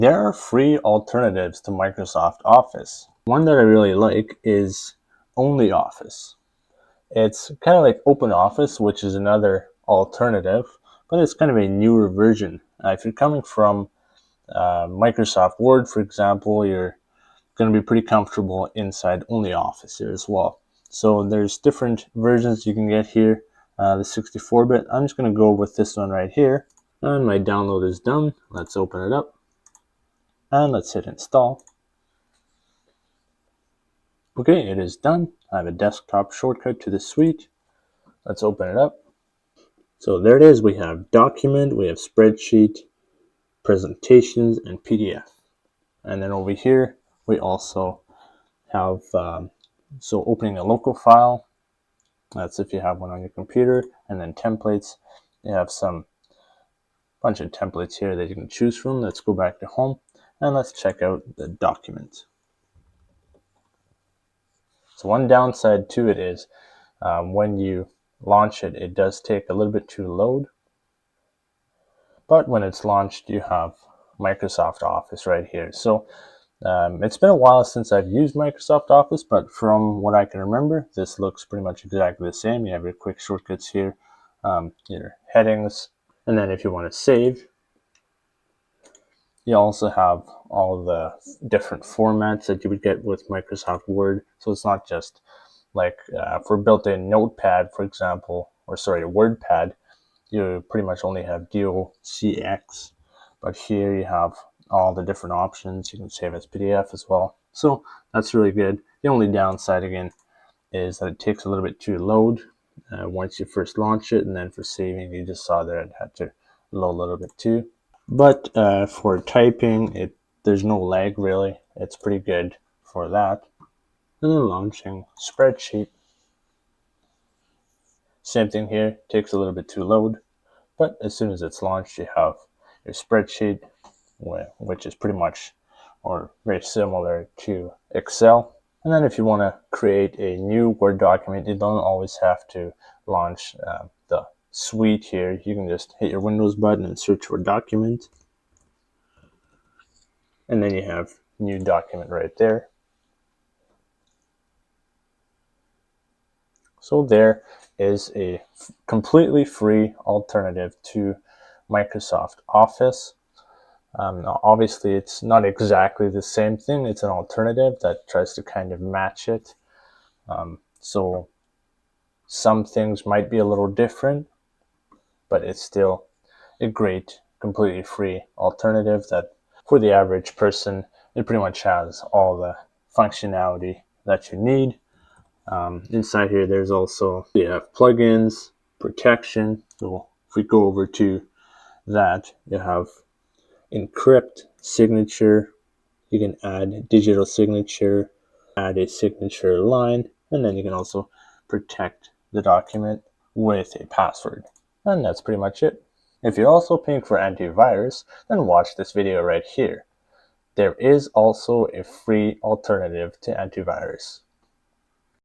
There are free alternatives to Microsoft Office. One that I really like is Onlyoffice. It's kind of like OpenOffice, which is another alternative, but it's kind of a newer version. If you're coming from Microsoft Word, for example, you're going to be pretty comfortable inside Onlyoffice here as well. So there's different versions you can get here. The 64-bit, I'm just going to go with this one right here. And my download is done. Let's open it up. And let's hit install. Okay, it is done. I have a desktop shortcut to the suite. Let's open it up. So there it is. We have document, we have spreadsheet, presentations, and PDF. And then over here, we also have, so opening a local file. That's if you have one on your computer. And then templates. You have some bunch of templates here that you can choose from. Let's go back to home and let's check out the document. So one downside to it is when you launch it, it does take a little bit to load. But when it's launched, you have Microsoft Office right here. So it's been a while since I've used Microsoft Office, but from what I can remember, this looks pretty much exactly the same. You have your quick shortcuts here, your headings, and then if you want to save, you also have all the different formats that you would get with Microsoft Word. So it's not just like for built-in Notepad, for example, or sorry, WordPad, you pretty much only have docx, but here you have all the different options. You can save as PDF as well. So that's really good. The only downside again is that it takes a little bit to load once you first launch it, and then for saving, you just saw that it had to load a little bit too. But for typing, there's no lag really. It's pretty good for that. And then launching spreadsheet. Same thing here, takes a little bit to load, but as soon as it's launched, you have your spreadsheet, which is pretty much or very similar to Excel. And then if you want to create a new Word document, you don't always have to launch the suite here. You can just hit your Windows button and search for document. And then you have new document right there. So there is a completely free alternative to Microsoft Office. Obviously, it's not exactly the same thing. It's an alternative that tries to kind of match it. So some things might be a little different, but it's still a great, completely free alternative that for the average person, it pretty much has all the functionality that you need. Inside here, there's also, you have plugins, protection. So if we go over to that, you have encrypt, signature. You can add digital signature, add a signature line, and then you can also protect the document with a password. And that's pretty much it. If you're also paying for antivirus, then watch this video right here. There is also a free alternative to antivirus.